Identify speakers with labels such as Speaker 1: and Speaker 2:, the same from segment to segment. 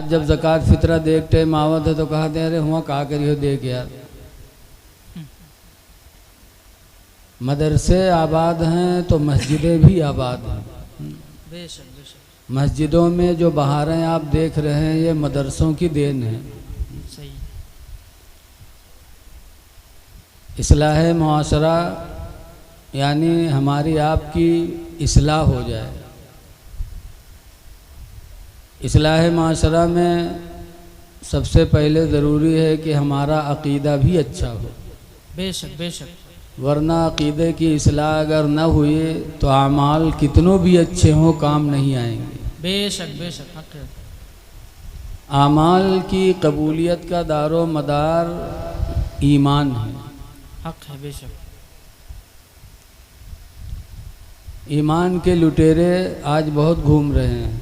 Speaker 1: जब ज़कात फितरा देखते मावत है तो कहते हैं अरे हुआ कहा करियो देख यार। मदरसे आबाद हैं तो मस्जिदें भी आबाद हैं।
Speaker 2: बेशक बेशक।
Speaker 1: मस्जिदों में जो बहारें आप देख रहे हैं ये मदरसों की देन है।
Speaker 2: सही।
Speaker 1: इस्लाह मुआशरा यानी हमारी आपकी इस्लाह हो जाए। इस्लाह मुआशरा में सबसे पहले ज़रूरी है कि हमारा अक़ीदा भी अच्छा हो।
Speaker 2: बेशक बेशक।
Speaker 1: वरना अक़ीदे की इस्लाह अगर न हुए तो आमाल कितनों भी अच्छे हों काम नहीं आएंगे।
Speaker 2: बेशक बेशक। हक है।
Speaker 1: आमाल की कबूलियत का दारो मदार ईमान है।
Speaker 2: हक है। बेशक।
Speaker 1: ईमान के लुटेरे आज बहुत घूम रहे हैं।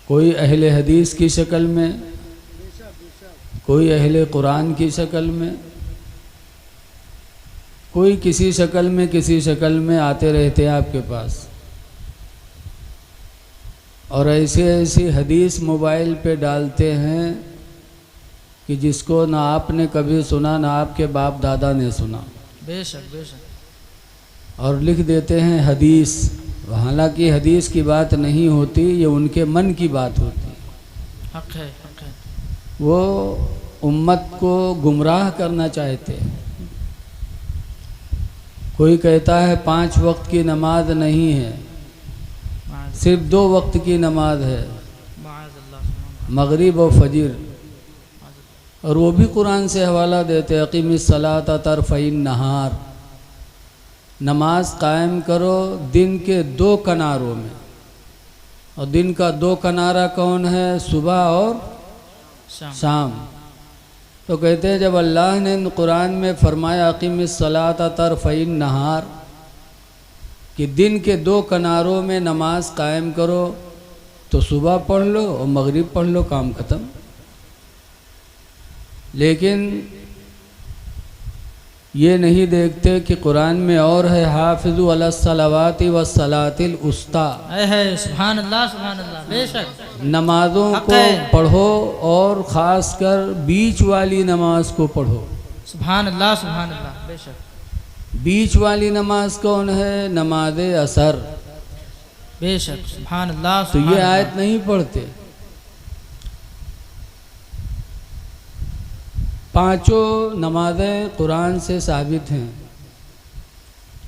Speaker 1: कोई अहले हदीस की शक्ल में, कोई अहले कुरान की शक्ल में, कोई किसी शक्ल में आते रहते हैं आपके पास और ऐसी ऐसी हदीस मोबाइल पे डालते हैं कि जिसको ना आपने कभी सुना ना आपके बाप दादा ने सुना।
Speaker 2: बेशक बेशक।
Speaker 1: और लिख देते हैं हदीस, हालांकि हदीस की बात नहीं होती, ये उनके मन की बात होती।
Speaker 2: हक है। हक है।
Speaker 1: वो उम्मत को गुमराह करना चाहते हैं। कोई कहता है 5 वक्त की नमाज नहीं है, सिर्फ 2 वक्त की नमाज है, मगरिब और फजर, और वो भी कुरान से हवाला देते अक़ीमिस्सलाता तरफ़इन नहार, नमाज कायम करो दिन के 2 किनारों में। और दिन का 2 किनारा कौन है? सुबह और शाम। तो कहते हैं जब अल्लाह ने कुरान में फरमाया अक़ीमिस्सलाता तरफ़इन नहार कि दिन के 2 किनारों में नमाज कायम करो, तो सुबह पढ़ लो और मगरिब पढ़ लो, काम ख़त्म। लेकिन ये नहीं देखते कि कुरान में और है हाफ़िज़ू अलस्सलावाति वस्सलातिल उस्ता।
Speaker 2: है। सुभान अल्लाह सुभान अल्लाह। बेशक।
Speaker 1: नमाज़ों को पढ़ो और ख़ास कर बीच वाली नमाज को पढ़ो।
Speaker 2: सुभान अल्लाह सुभान अल्लाह। बेशक।
Speaker 1: बीच वाली नमाज कौन है? नमाज असर।
Speaker 2: बेशक। सुभान अल्लाह।
Speaker 1: तो ये आयत नहीं पढ़ते। 5 नमाज़ें कुरान से साबित हैं,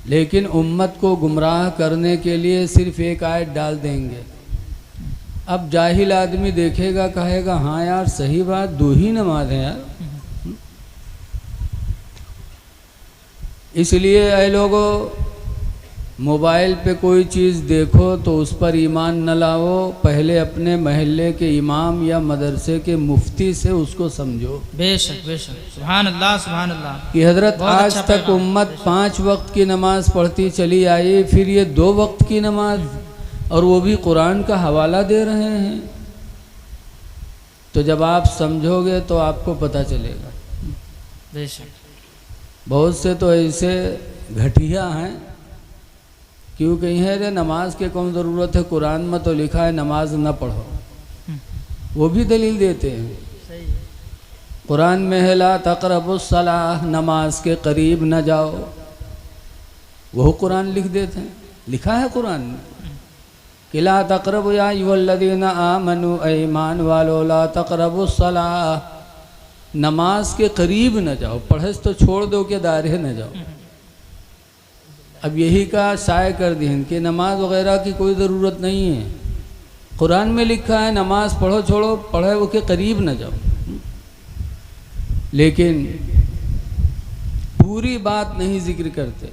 Speaker 1: लेकिन उम्मत को गुमराह करने के लिए सिर्फ एक आयत डाल देंगे। अब जाहिल आदमी देखेगा कहेगा हाँ यार सही बात, 2 ही नमाज है यार। इसलिए ऐ लोगों, मोबाइल पे कोई चीज़ देखो तो उस पर ईमान न लाओ, पहले अपने महल्ले के इमाम या मदरसे के मुफ्ती से उसको समझो।
Speaker 2: बेशक बेशक। सुभान अल्लाह सुभान अल्लाह।
Speaker 1: कि हजरत आज तक उम्मत 5 वक्त की नमाज पढ़ती चली आई, फिर ये 2 वक्त की नमाज, और वो भी कुरान का हवाला दे रहे हैं। तो जब आप समझोगे तो आपको पता चलेगा।
Speaker 2: बेशक।
Speaker 1: बहुत से तो ऐसे घटिया हैं, क्यों कहीं है रे नमाज के कौन ज़रूरत है, कुरान में तो लिखा है नमाज न पढ़ो। वो भी दलील देते हैं।
Speaker 2: सही।
Speaker 1: कुरान में है ला तक़रबुस्सलाह, नमाज के करीब न जाओ। वो कुरान लिख देते हैं, लिखा है कुरान में कि ला तक़रबु या अय्युहल्लज़ीना आमनू, ईमान वालो ला तक़रबुस्सलाह, नमाज के करीब न जाओ। पढ़े तो छोड़ दो के दायरे न जाओ। अब यही का शाये कर दी कि नमाज वगैरह की कोई ज़रूरत नहीं है। कुरान में लिखा है नमाज पढ़ो छोड़ो, पढ़े वो के करीब न जाओ। लेकिन पूरी बात नहीं जिक्र करते।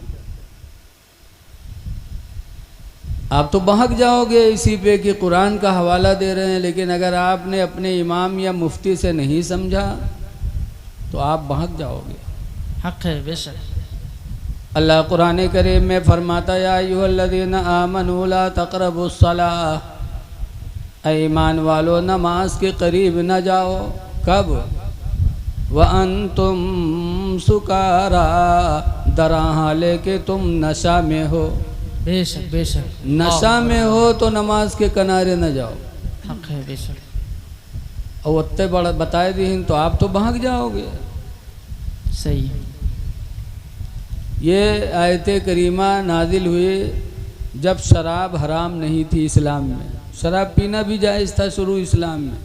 Speaker 1: आप तो बहक जाओगे इसी पे कि कुरान का हवाला दे रहे हैं, लेकिन अगर आपने अपने इमाम या मुफ्ती से नहीं समझा तो आप बहक जाओगे।
Speaker 2: हक है। बेशक।
Speaker 1: अल्लाह कुरान करीम में फरमाता या अय्युहल्लज़ीना आमनू ला तक़रबुस्सलाह, ईमान वालो नमाज के करीब न जाओ। कब? व अंतुम सुकारा, दरा हाले के तुम नशा में हो।
Speaker 2: बेशक बेशक।
Speaker 1: नशा में हो तो नमाज के किनारे न जाओ।
Speaker 2: हक है बेशक।
Speaker 1: और उत्ते बड़ा बताए दीन तो आप तो भाग जाओगे।
Speaker 2: सही।
Speaker 1: ये आयते करीमा नाजिल हुए जब शराब हराम नहीं थी इस्लाम में। शराब पीना भी जायज़ था शुरू इस्लाम में,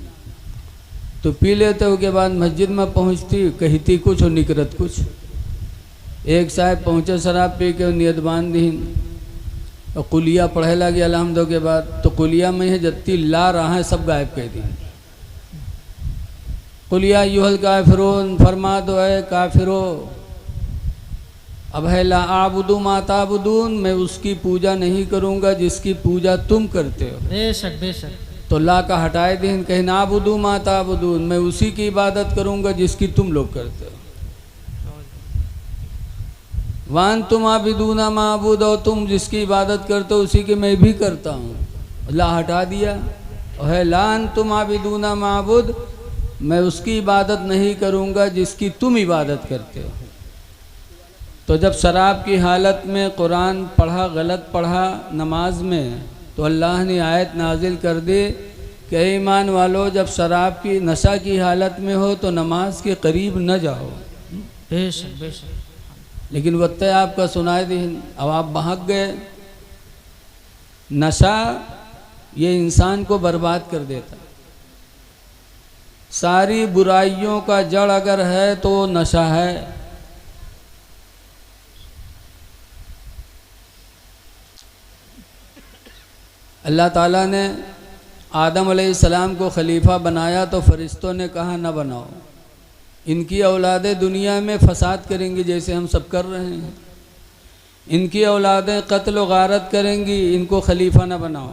Speaker 1: तो पी लेते हो के बाद मस्जिद में पहुंचती, कहती कुछ और निकरत कुछ। एक साहब पहुँचे शराब पी के नियत बांध दीन और कुलिया पढ़े लगे अलहमदो के बाद, तो कुलिया में है जत्ती ला रहा है सब गायब कह दी। कुलिया यूहल काफिरून, फरमा दो है काफिरो, अब है ला आबुदू माताबुदून, मैं उसकी पूजा नहीं करूँगा जिसकी पूजा तुम करते हो।
Speaker 2: बेशक बेशक।
Speaker 1: तो ला का हटाए दिन, कहे ना आबुदू माताबुदून, मैं उसी की इबादत करूँगा जिसकी तुम लोग करते हो। वान तुम आबिदूना माबूद, और तुम जिसकी इबादत करते हो उसी की मैं भी करता हूँ। ला हटा दिया और है लान तुम आबिदूना माबूद, मैं उसकी इबादत नहीं करूँगा जिसकी तुम इबादत करते हो। तो जब शराब की हालत में कुरान पढ़ा, गलत पढ़ा नमाज में, तो अल्लाह ने आयत नाजिल कर दी कि ईमान वालों, जब शराब की नशा की हालत में हो तो नमाज के करीब न जाओ।
Speaker 2: बेशक बेशक।
Speaker 1: लेकिन वत्ते आपका सुनाए दी, अब आप भाग गए। नशा ये इंसान को बर्बाद कर देता। सारी बुराइयों का जड़ अगर है तो नशा है। अल्लाह ताला ने आदम अलैहिस्सलाम को खलीफा बनाया तो फरिश्तों ने कहा न बनाओ, इनकी औलादें दुनिया में फसाद करेंगी जैसे हम सब कर रहे हैं, इनकी औलादें कत्ल व गारत करेंगी, इनको खलीफा न बनाओ।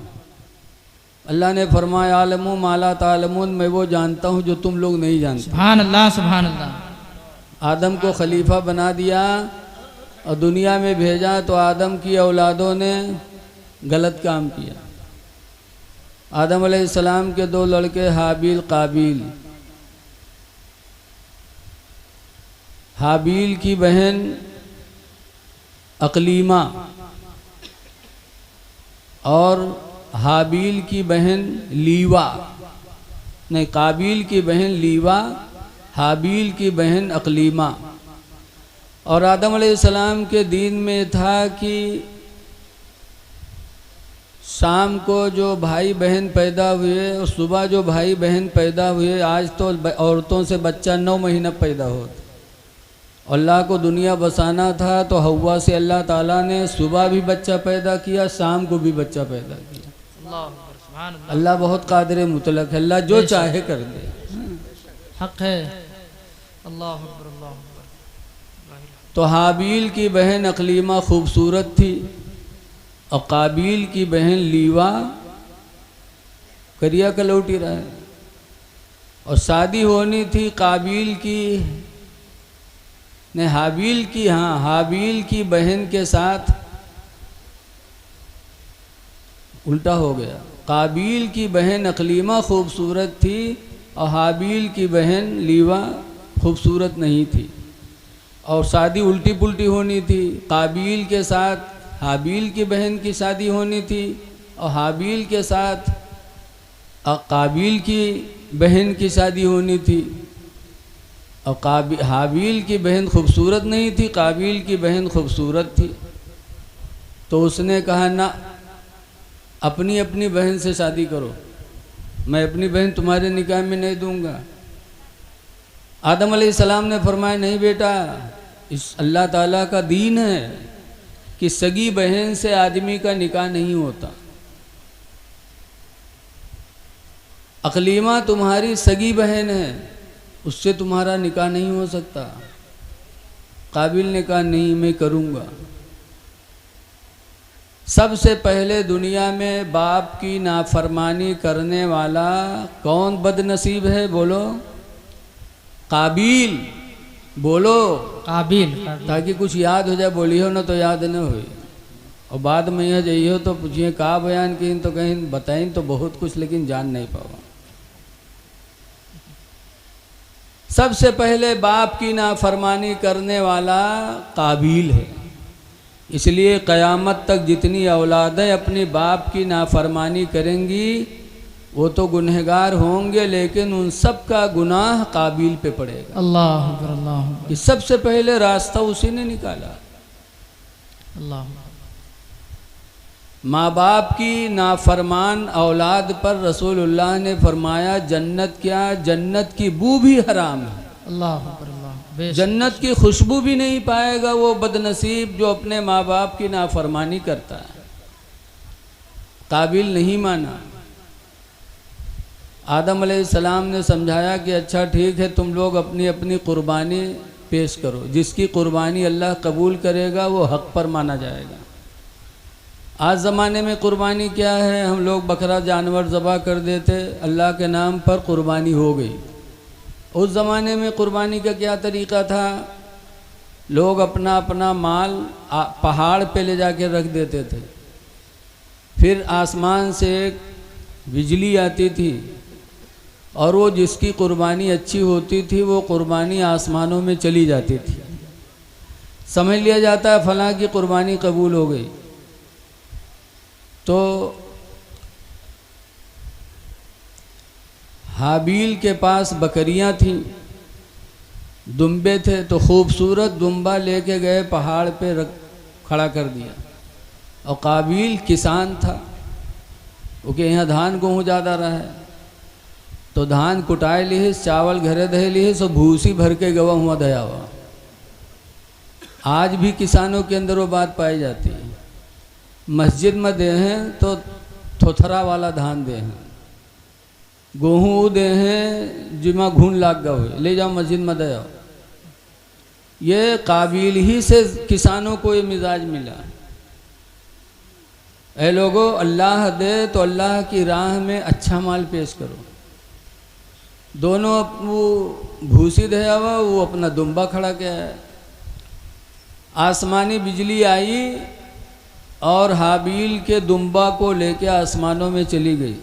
Speaker 1: अल्लाह ने फरमाया आलमू माला तालमून, मैं वो जानता हूँ जो तुम लोग नहीं जानते।
Speaker 2: सुभान अल्लाह सुभान अल्लाह।
Speaker 1: आदम को खलीफा बना दिया और दुनिया में भेजा, तो आदम की औलादों ने गलत काम किया। आदम अलैहिस्सलाम के दो लड़के हाबील काबील, हाबील की बहन अकलीमा और हाबील की बहन लीवा, नहीं काबील की बहन लीवा, हाबील की बहन अकलीमा। और आदम अलैहिस्सलाम के दीन में था कि शाम को जो भाई बहन पैदा हुए और सुबह जो भाई बहन पैदा हुए, आज तो औरतों से बच्चा 9 महीना पैदा होता। अल्लाह को दुनिया बसाना था तो हव्वा से अल्लाह ताला ने सुबह भी बच्चा पैदा किया, शाम को भी बच्चा पैदा किया। अल्लाह बहुत कादिर मुतलक है, अल्लाह जो चाहे कर दे।
Speaker 2: हक है। अल्लाह अकबर अल्लाह अकबर।
Speaker 1: तो हाबील की बहन अकलीमा खूबसूरत थी और काबील की बहन लीवा करिया कलौटी रहा है। और शादी होनी थी काबील की ने हाबील की, हाँ हाबील की बहन के साथ, उल्टा हो गया। काबील की बहन अकलीमा खूबसूरत थी और हाबील की बहन लीवा खूबसूरत नहीं थी, और शादी उल्टी पुल्टी होनी थी। काबील के साथ हाबील की बहन की शादी होनी थी और हाबील के साथ काबील की बहन की शादी होनी थी। और हाबील की बहन खूबसूरत नहीं थी, काबील की बहन खूबसूरत थी। तो उसने कहा ना, अपनी अपनी बहन से शादी करो, मैं अपनी बहन तुम्हारे निकाह में नहीं दूंगा। आदम अलैहिस्सलाम ने फरमाया नहीं बेटा, इस अल्लाह ताला का दीन है कि सगी बहन से आदमी का निकाह नहीं होता। अकलीमा तुम्हारी सगी बहन है, उससे तुम्हारा निकाह नहीं हो सकता। काबिल ने कहा नहीं, मैं करूँगा। सबसे पहले दुनिया में बाप की नाफरमानी करने वाला कौन बदनसीब है? बोलो काबिल, बोलो
Speaker 2: काबिल।
Speaker 1: ताकि कुछ याद हो जाए। बोली हो ना तो याद न हुई, और बाद में यह जाइए हो तो पूछिए का बयान की, तो कहीं बताएं तो बहुत कुछ, लेकिन जान नहीं पाओ। सबसे पहले बाप की नाफरमानी करने वाला काबिल है। इसलिए क़यामत तक जितनी औलादें अपने बाप की नाफरमानी करेंगी, वो तो गुनहगार होंगे, लेकिन उन सब का गुनाह काबिल पे पड़ेगा।
Speaker 2: अल्लाह अकबर, अल्लाह अकबर,
Speaker 1: कि सबसे पहले रास्ता उसी ने निकाला।
Speaker 2: अल्लाह।
Speaker 1: माँ बाप की नाफरमान औलाद पर रसूलुल्लाह ने फरमाया जन्नत क्या, जन्नत की बू भी हराम है।
Speaker 2: अल्लाह अकबर, अल्लाह। बेशक,
Speaker 1: जन्नत की खुशबू भी नहीं पाएगा वो बदनसीब जो अपने माँ बाप की नाफरमानी करता है। काबिल नहीं माना। आदम अलैहिस्सलाम ने समझाया कि अच्छा ठीक है, तुम लोग अपनी अपनी कुर्बानी पेश करो, जिसकी कुर्बानी अल्लाह कबूल करेगा वो हक पर माना जाएगा। आज ज़माने में कुर्बानी क्या है, हम लोग बकरा जानवर ज़बह कर देते, अल्लाह के नाम पर कुर्बानी हो गई। उस ज़माने में कुर्बानी का क्या तरीक़ा था, लोग अपना अपना माल पहाड़ पे ले जाके रख देते थे, फिर आसमान से एक बिजली आती थी और वो जिसकी कुर्बानी अच्छी होती थी वो कुर्बानी आसमानों में चली जाती थी। समझ लिया जाता है फलां की कुर्बानी कबूल हो गई। तो हाबील के पास बकरियां थीं, दुम्बे थे, तो खूबसूरत दुम्बा लेके गए, पहाड़ पे रख खड़ा कर दिया। और काबिल किसान था, क्योंकि यहाँ धान गेहूँ ज़्यादा रहा है, तो धान कुटाए लिए, चावल घरे दहे लिए, सो भूसी भर के गवा हुआ दया हुआ। आज भी किसानों के अंदर वो बात पाई जाती है। मस्जिद में दे हैं तो थोथरा वाला धान दे हैं, गेहूँ दे हैं जिमा घून लाग गए हुए, ले जाओ मस्जिद में दे आओ। ये काबिल ही से किसानों को ये मिजाज मिला। ऐ लोगों, अल्लाह दे तो अल्लाह की राह में अच्छा माल पेश करो। दोनों वो भूसी दया हुआ, वो अपना दुम्बा खड़ा किया है। आसमानी बिजली आई और हाबील के दुम्बा को लेके आसमानों में चली गई,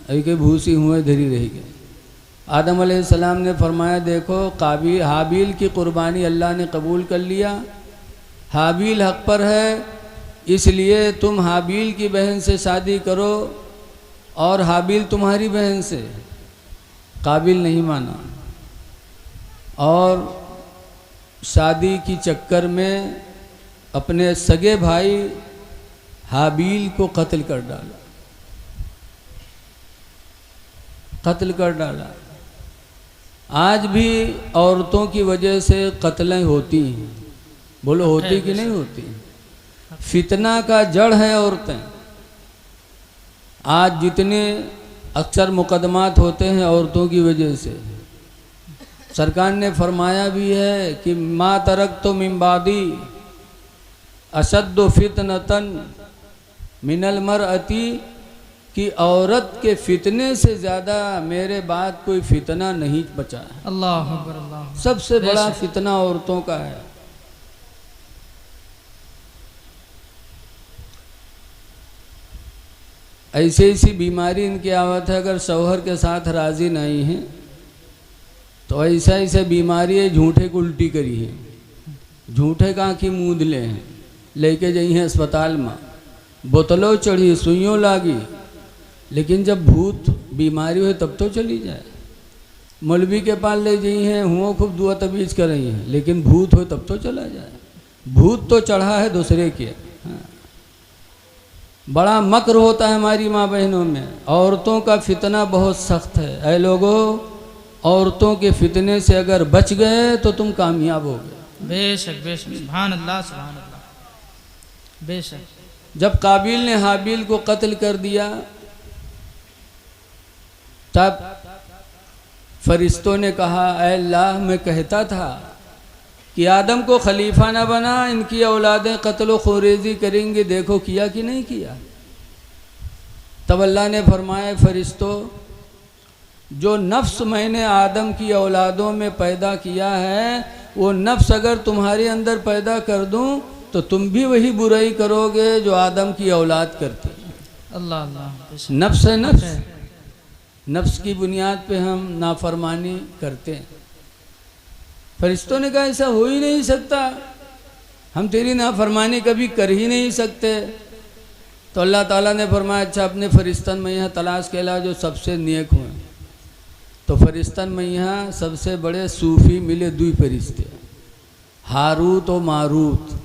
Speaker 1: अभी के भूसी हुए धरी रह गई। आदम अलैहिस्सलाम ने फरमाया देखो, हाबील की कुर्बानी अल्लाह ने कबूल कर लिया, हाबील हक पर है, इसलिए तुम हाबील की बहन से शादी करो और हाबील तुम्हारी बहन से। काबिल नहीं माना और शादी की चक्कर में अपने सगे भाई हाबील को कत्ल कर डाला, कत्ल कर डाला। आज भी औरतों की वजह से कत्लें होती हैं, बोलो होती कि नहीं होती? फितना का जड़ है औरतें। आज जितने अक्सर मुकदमात होते हैं औरतों की वजह से। सरकार ने फरमाया भी है कि मा तरक तो मिम्बादी अशद्दो फितनतन मिनल मरअती, कि औरत के फितने से ज़्यादा मेरे बाद कोई फितना नहीं बचा है।
Speaker 2: अल्लाह अकबर, अल्लाह।
Speaker 1: सबसे बड़ा फितना औरतों का है। ऐसी ऐसी बीमारी इनकी आवत है, अगर शौहर के साथ राज़ी नहीं हैं तो ऐसा ऐसा बीमारी है, झूठे को उल्टी करी है, झूठे का आँखी मूंद ले हैं, लेके जाई हैं अस्पताल में, बोतलों चढ़ी, सुइयों लागी, लेकिन जब भूत बीमारी हो तब तो चली जाए। मौलवी के पास ले जाई हैं, हुआ खूब दुआ तबीज़ कर रही हैं, लेकिन भूत हो तब तो चला जाए। भूत तो चढ़ा है दूसरे के। हाँ। बड़ा मक्र होता है हमारी माँ बहनों में। औरतों का फितना बहुत सख्त है। ऐ लोगों, औरतों के फितने से अगर बच गए तो तुम कामयाब हो गए।
Speaker 2: बेशक बेशक, सुभान अल्लाह, सुभान अल्लाह। बेशक
Speaker 1: जब काबिल ने हाबिल को कत्ल कर दिया तब फरिश्तों ने कहा, ऐ अल्लाह, मैं कहता था कि आदम को खलीफा ना बना, इनकी औलादें कत्ल खोरेजी करेंगे, देखो किया कि नहीं किया। तब अल्लाह ने फरमाया, फरिश्तों, जो नफ्स मैंने आदम की औलादों में पैदा किया है, वो नफ्स अगर तुम्हारे अंदर पैदा कर दूं तो तुम भी वही बुराई करोगे जो आदम की औलाद करती है।
Speaker 2: अल्लाह अल्लाह।
Speaker 1: नफ्स है नफ्स, नफ्स की बुनियाद पे हम नाफरमानी करते हैं। फरिश्तों ने कहा ऐसा हो ही नहीं सकता, हम तेरी नाफरमानी कभी कर ही नहीं सकते। तो अल्लाह ताला ने फरमाया अच्छा अपने फरिश्तन में यहाँ तलाश केला जो सबसे नेक हुए। तो फरिश्तन में यहाँ सबसे बड़े सूफी मिले दुई फरिश्ते, हारूत और मारूत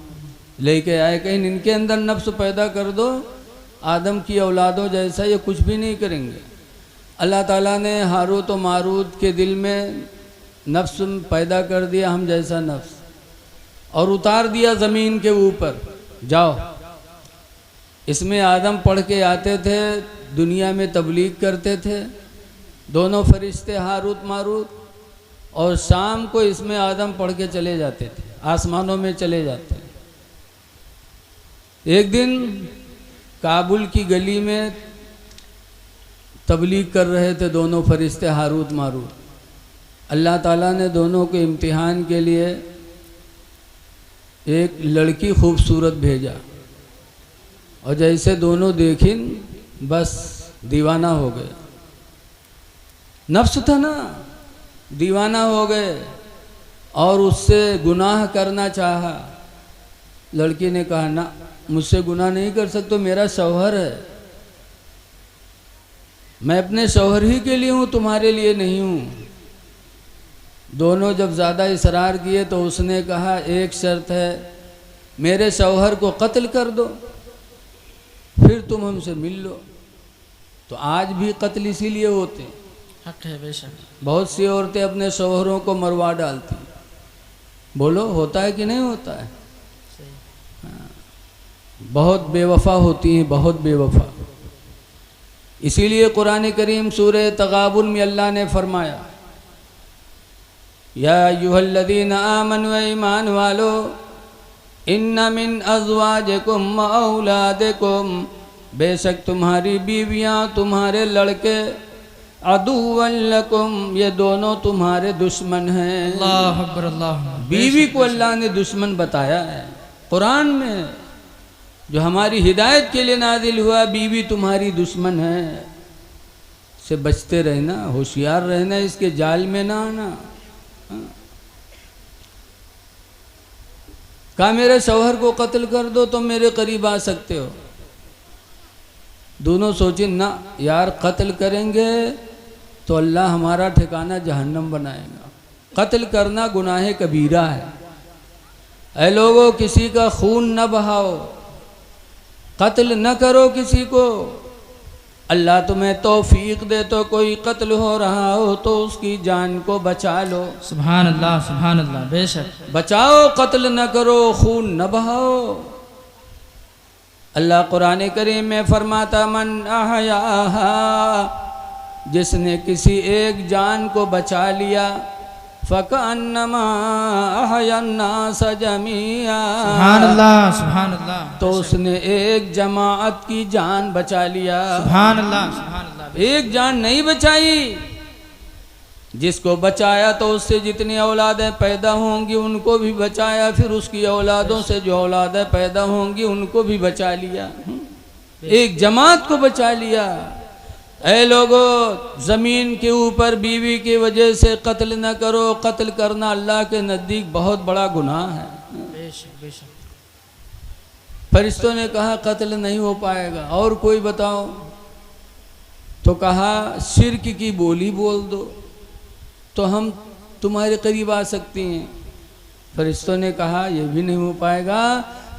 Speaker 1: लेके आए, कहीं इनके अंदर नफ्स पैदा कर दो, आदम की औलादों जैसा ये कुछ भी नहीं करेंगे। अल्लाह ताला ने हारूत और मारूत के दिल में नफ्स पैदा कर दिया हम जैसा नफ्स, और उतार दिया ज़मीन के ऊपर, जाओ। इसमें आदम पढ़ के आते थे, दुनिया में तबलीग करते थे दोनों फरिश्ते हारूत मारूत, और शाम को इसमें आदम पढ़ के चले जाते थे, आसमानों में चले जाते। एक दिन काबुल की गली में तबलीग कर रहे थे दोनों फरिश्ते हारूत मारूत। अल्लाह ताला ने दोनों के इम्तिहान के लिए एक लड़की खूबसूरत भेजा, और जैसे दोनों देखिन बस दीवाना हो गए। नफ्स था ना, दीवाना हो गए और उससे गुनाह करना चाहा। लड़की ने कहा ना, मुझसे गुनाह नहीं कर सकते, मेरा शौहर है, मैं अपने शौहर ही के लिए हूँ, तुम्हारे लिए नहीं हूँ। दोनों जब ज़्यादा इसरार किए तो उसने कहा एक शर्त है, मेरे शौहर को कत्ल कर दो, फिर तुम हमसे मिल लो। तो आज भी कत्ल इसीलिए होते,
Speaker 2: हक है बेशक।
Speaker 1: बहुत सी औरतें अपने शौहरों को मरवा डालती। बोलो होता है कि नहीं होता है? बहुत बेवफा होती हैं, बहुत बेवफा। इसीलिए कुरान करीम सूरह तगाबुन में अल्लाह ने फरमाया, या अय्युहल्लज़ीना आमनू, ईमान वालो, इन्ना मिन अज़वाजिकुम व औलादिकुम, बेशक तुम्हारी बीवियाँ, तुम्हारे लड़के, अदुव्वन लकुम, ये दोनों तुम्हारे दुश्मन हैं।
Speaker 2: अल्लाह अकबर, अल्लाह।
Speaker 1: बीवी को अल्लाह ने दुश्मन बताया है कुरान में, जो हमारी हिदायत के लिए नाजिल हुआ, बीवी तुम्हारी दुश्मन है, से बचते रहना, होशियार रहना, इसके जाल में ना आना। कहा मेरे शौहर को कत्ल कर दो तो मेरे करीब आ सकते हो। दोनों सोचे ना यार, कत्ल करेंगे तो अल्लाह हमारा ठिकाना जहन्नम बनाएगा, कत्ल करना गुनाह कबीरा है। ऐ लोगों, किसी का खून न बहाओ, कत्ल न करो किसी को। अल्लाह तुम्हें तौफीक दे तो कोई कत्ल हो रहा हो तो उसकी जान को बचा लो।
Speaker 2: सुभान अल्लाह, सुभान अल्लाह, बेशक।
Speaker 1: बचाओ, कत्ल न करो, खून न बहाओ। अल्लाह कुरान करीम में फरमाता, मन अहयाहा, जिसने किसी एक जान को बचा लिया, फ़कअन्नमा अहयन्नास जमीआ,
Speaker 2: सुभान अल्लाह, सुभान अल्लाह,
Speaker 1: तो उसने एक जमाअत की जान बचा लिया।
Speaker 2: सुभान अल्लाह, सुभान अल्लाह।
Speaker 1: एक जान नहीं बचाई, जिसको बचाया तो उससे जितनी औलादें पैदा होंगी उनको भी बचाया, फिर उसकी औलादों से जो औलादें पैदा होंगी उनको भी बचा लिया। एक जमात को बचा लिया। ऐ लोगों, ज़मीन के ऊपर बीवी की वजह से कत्ल न करो, कत्ल करना अल्लाह के नज़दीक बहुत बड़ा गुनाह है।
Speaker 2: बेशक, बेशक।
Speaker 1: फरिश्तों ने कहा कत्ल नहीं हो पाएगा, और कोई बताओ? तो कहा शिर्क की बोली बोल दो तो हम तुम्हारे करीब आ सकती हैं। फरिश्तों ने कहा यह भी नहीं हो पाएगा,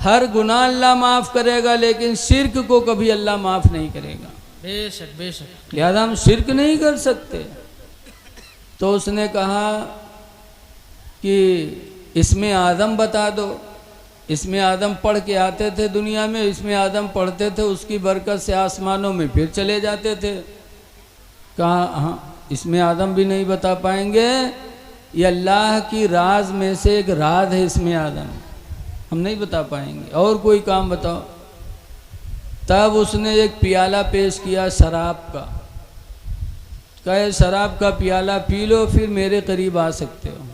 Speaker 1: हर गुनाह अल्लाह माफ़ करेगा लेकिन शिर्क को कभी अल्लाह माफ़ नहीं करेगा।
Speaker 2: बेशक, बेशक।
Speaker 1: लिहाजा हम शिर्क नहीं कर सकते। तो उसने कहा कि इसमें आदम बता दो। इसमें आदम पढ़ के आते थे दुनिया में, इसमें आदम पढ़ते थे, उसकी बरकत से आसमानों में फिर चले जाते थे। कहा हाँ, इसमें आदम भी नहीं बता पाएंगे, ये अल्लाह की राज में से एक राज है, इसमें आदम हम नहीं बता पाएंगे, और कोई काम बताओ। तब उसने एक प्याला पेश किया शराब का, कहे शराब का प्याला पी लो फिर मेरे करीब आ सकते हो।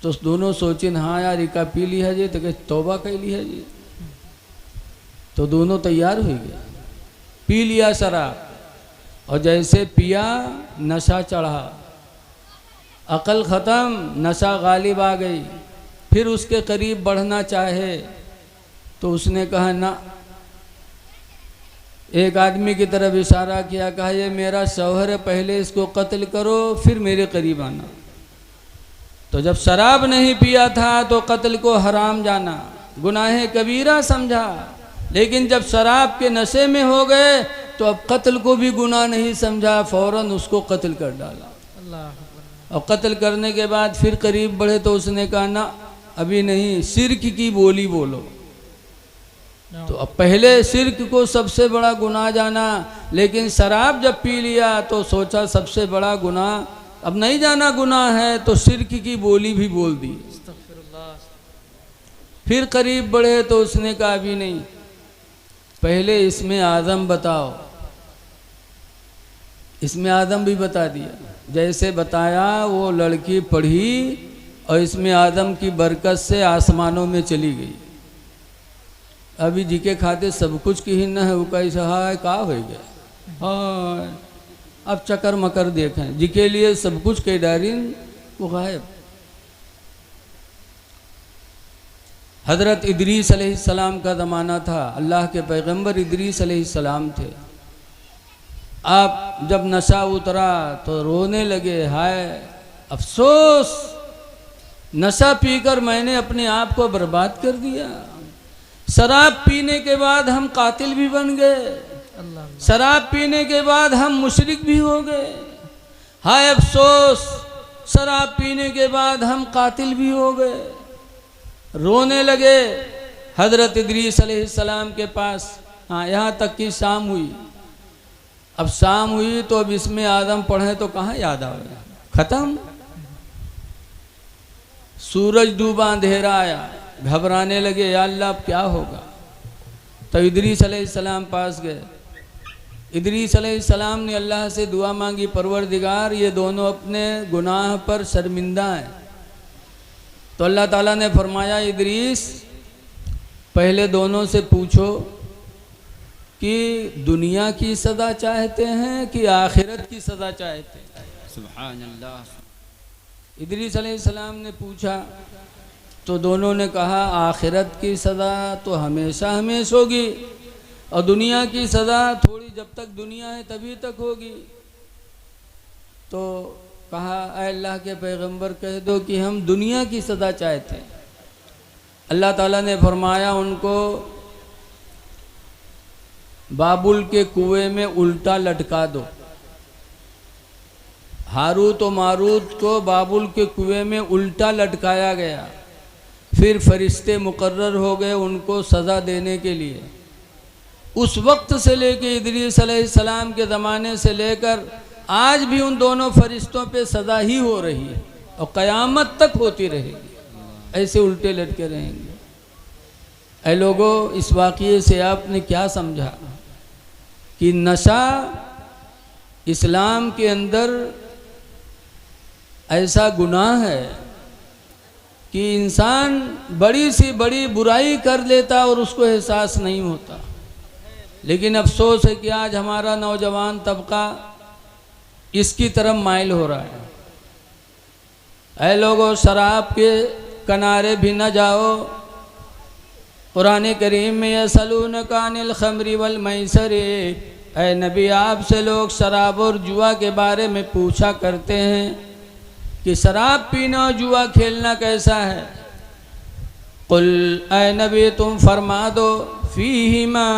Speaker 1: तो दोनों सोचिन हाँ यार इका पी लिया जी, तो कहे तौबा कर लिया जी। तो दोनों तैयार हो गए, पी लिया शराब, और जैसे पिया नशा चढ़ा, अकल ख़त्म, नशा गालिब आ गई। फिर उसके करीब बढ़ना चाहे तो उसने कहा ना, एक आदमी की तरफ इशारा किया, कहा ये मेरा शौहर है, पहले इसको कत्ल करो फिर मेरे करीब आना। तो जब शराब नहीं पिया था तो कत्ल को हराम जाना, गुनाह कबीरा समझा, लेकिन जब शराब के नशे में हो गए तो अब कत्ल को भी गुनाह नहीं समझा, फौरन उसको कत्ल कर डाला।
Speaker 2: अल्लाह
Speaker 1: और कत्ल करने के बाद फिर करीब बढ़े तो उसने कहा ना अभी नहीं, शिर्क की बोली बोलो। तो अब पहले शिर्क को सबसे बड़ा गुनाह जाना, लेकिन शराब जब पी लिया तो सोचा सबसे बड़ा गुनाह अब नहीं जाना गुनाह है, तो शिर्क की बोली भी बोल दी। फिर करीब बढ़े तो उसने कहा अभी नहीं, पहले इसमें आज़म बताओ। इसमें आदम भी बता दिया, जैसे बताया वो लड़की पढ़ी और इसमें आदम की बरकत से आसमानों में चली गई। अभी जी के खाते सब कुछ की ही न है, वो कैसा है का हो गया। हाँ अब चक्कर मकर देखें, जी के लिए सब कुछ के डायरीन वो गायब। हज़रत इदरीस अलैहिस्सलाम का ज़माना था, अल्लाह के पैगंबर इदरीस अलैहिस्सलाम थे। आप जब नशा उतरा तो रोने लगे, हाय अफसोस, नशा पीकर मैंने अपने आप को बर्बाद कर दिया। शराब पीने के बाद हम कातिल भी बन गए, शराब पीने के बाद हम मुशरिक भी हो गए। हाय अफसोस, शराब पीने के बाद हम कातिल भी हो गए। रोने लगे। हज़रत इदरीस अलैहिस्सलाम के पास हाँ यहाँ तक कि शाम हुई। अब शाम हुई तो अब इसमें आदम पढ़े तो कहाँ याद आवे, खत्म। सूरज डूबा, अंधेरा आया, घबराने लगे, या अल्लाह अब क्या होगा। तो इदरीस अलैहिस्सलाम पास गए। इदरीस अलैहिस्सलाम ने अल्लाह से दुआ मांगी, परवरदिगार ये दोनों अपने गुनाह पर शर्मिंदा हैं। तो अल्लाह ताला ने फरमाया, इदरीस पहले दोनों से पूछो कि दुनिया की सज़ा चाहते हैं कि आखिरत की सज़ा चाहते हैं। सुभान अल्लाह। इदरीस अलैहिस्सलाम ने पूछा तो दोनों ने कहा आखिरत की सज़ा तो हमेशा हमेशा होगी और दुनिया की सज़ा थोड़ी जब तक दुनिया है तभी तक होगी। तो कहा ऐ अल्लाह के पैगंबर कह दो कि हम दुनिया की सज़ा चाहते हैं। अल्लाह ताला ने फरमाया उनको बाबुल के कुएं में उल्टा लटका दो। हारूत और मारूत को बाबुल के कुएं में उल्टा लटकाया गया। फिर फरिश्ते मुकर्रर हो गए उनको सज़ा देने के लिए। उस वक्त से लेकर इदरीस अलैहिस्सलाम के ज़माने से लेकर आज भी उन दोनों फरिश्तों पे सज़ा ही हो रही है और क़यामत तक होती रहेगी, ऐसे उल्टे लटके रहेंगे। ऐ लोगों, इस वाक़ये से आपने क्या समझा कि नशा इस्लाम के अंदर ऐसा गुनाह है कि इंसान बड़ी सी बड़ी बुराई कर लेता और उसको एहसास नहीं होता। लेकिन अफसोस है कि आज हमारा नौजवान तबका इसकी तरफ माइल हो रहा है। ऐ लोगों, शराब के किनारे भी न जाओ। कुरान करीम में यसलूनका अनिल खम्रि वल मैसर, ऐ नबी आपसे लोग शराब और जुआ के बारे में पूछा करते हैं कि शराब पीना और जुआ खेलना कैसा है। कुल, ऐ नबी तुम फरमा दो, फीहिमा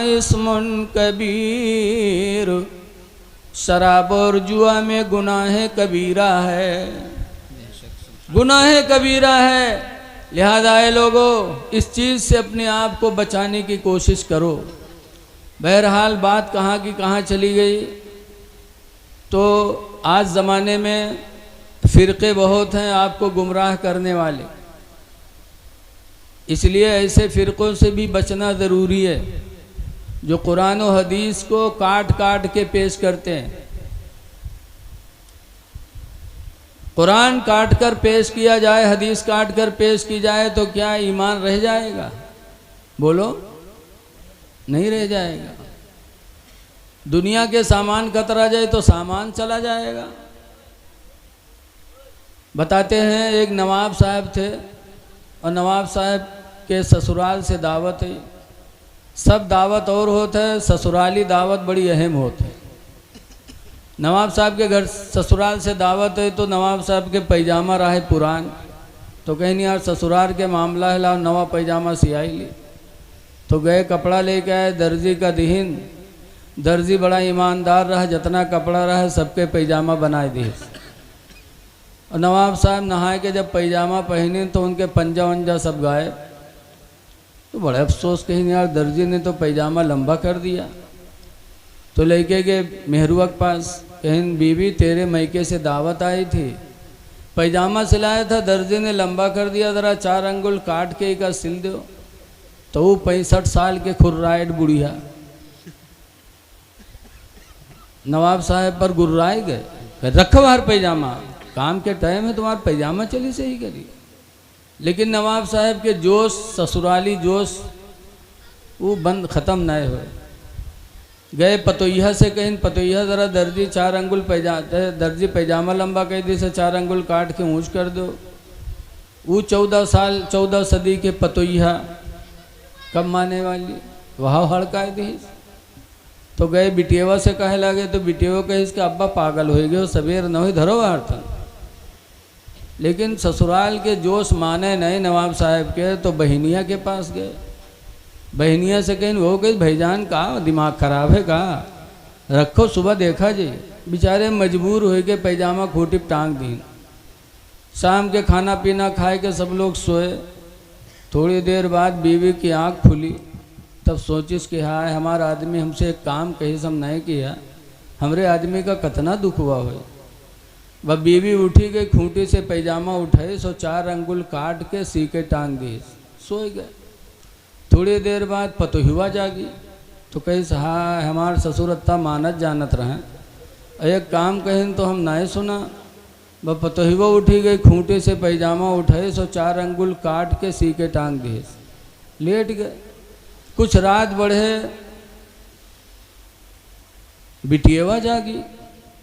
Speaker 1: इस्मुन कबीर, शराब और जुआ में गुनाह कबीरा है, गुनाह कबीरा है। लिहाजा है लोगों, इस चीज़ से अपने आप को बचाने की कोशिश करो। बहरहाल बात कहाँ की कहाँ चली गई। तो आज ज़माने में फ़िरक़े बहुत हैं आपको गुमराह करने वाले, इसलिए ऐसे फ़िरक़ों से भी बचना ज़रूरी है जो कुरान और हदीस को काट काट के पेश करते हैं। कुरान काट कर पेश किया जाए, हदीस काट कर पेश की जाए तो क्या ईमान रह जाएगा? बोलो, नहीं रह जाएगा। दुनिया के सामान कतरा जाए तो सामान चला जाएगा। बताते हैं एक नवाब साहब थे और नवाब साहब के ससुराल से दावत है। सब दावत और होते है, ससुराली दावत बड़ी अहम होती है। नवाब साहब के घर ससुराल से दावत है तो नवाब साहब के पैजामा रहे पुरान, तो कहीं नहीं यार ससुराल के मामला है, लाओ नवा पैजामा सियाई ली। तो गए कपड़ा लेके आए दर्जी का दिहिन, दर्जी बड़ा ईमानदार रहा, जितना कपड़ा रहा सबके पैजामा बनाए दिए। और नवाब साहब नहाए के जब पैजामा पहने तो उनके पंजा वंजा सब गायब। तो बड़े अफसोस, कहीं यार दर्जी ने तो पैजामा लंबा कर दिया। तो लेके गए मेहरुआ के पास, कहीं बीवी तेरे मैके से दावत आई थी, पैजामा सिलाया था, दर्जी ने लंबा कर दिया, ज़रा 4 अंगुल काट के का सिल दो। तो वो 65 साल के खुर्राइट बुढ़िया नवाब साहब पर गुर्राए गए, रखो बाहर पैजामा, काम के टाइम है तुम्हारा पैजामा चली सही करी। लेकिन नवाब साहब के जोश, ससुराली जोश वो बंद ख़त्म नहीं हुए। गए पतोइया से, कहीं पतोइया ज़रा दर्जी 4 अंगुल दर्जी पैजामा लंबा कह दी से 4 अंगुल काट के ऊँच कर दो। वो 14 सदी के पतोइया कब माने वाली वहाँ हड़काए दी। तो गए बिटियावा से कहे लगे, तो बिटियावा कहे इसके अब्बा पागल हो गए, सवेर न हो धरो था। लेकिन ससुराल के जोश माने नहीं नवाब साहब के, तो बहनिया के पास गए। बहनिया से कहीं वो कहीं भाईजान का दिमाग खराब है, कहा रखो सुबह देखा जी। बेचारे मजबूर हो के पैजामा खूटी टांग दी। शाम के खाना पीना खाए के सब लोग सोए। थोड़ी देर बाद बीवी की आंख खुली, तब सोचिस कि हाय हमारा आदमी हमसे एक काम कही सम नहीं किया, हमरे आदमी का कितना दुख हुआ हो। वह बीवी उठी गई, खूंटी से पैजामा उठाई, सो 4 अंगुल काट के सी के टांग दी, सो गए। थोड़ी देर बाद पतोहिवा जागी, तो कही हाय हमार ससुर अत्ता मानत जानत रहे, एक काम कहें तो हम नहीं सुना। वह पतोहिवा उठी गई, खूंटे से पैजामा उठाए, सो 4 अंगुल काट के सी के टांग दिए, लेट गए। कुछ रात बढ़े, बिटियावा जागी,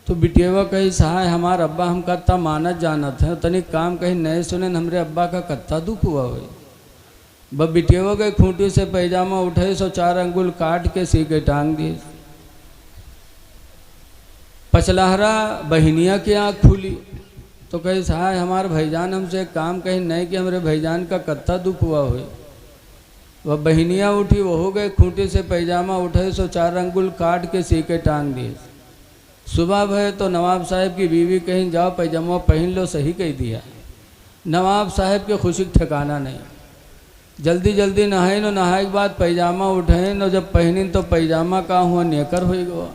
Speaker 1: तो बिटियावा कही सहाय हमार अब्बा हम कत्ता मानत जानत है, तनिक काम कहीं नहीं सुने, हमरे अब्बा का कत्ता दुख हुआ हो। वह बिटियावा गए, खूंटी से पैजामा उठाए, सो 4 अंगुल काट के सी के टांग दिए। पचलहरा बहनिया की आँख खुली, तो कही सहाय हमारे भाईजान हमसे एक काम कहीं नहीं कि हमारे भाईजान का कत्ता दुख हुआ हो। वह बहनिया उठी, वो हो गए, खूंटे से पैजामा उठाए, सो 4 अंगुल काट के सी के टांग दिए। सुबह भय तो नवाब साहब की बीवी कहीं जाओ पैजामा पहन लो, सही कह दिया। नवाब साहब के खुशी ठिकाना नहीं, जल्दी जल्दी नहाए नो, नहाए के बाद पैजामा उठाए नो, जब पहनी तो पैजामा का हुआ नेकर हो गया।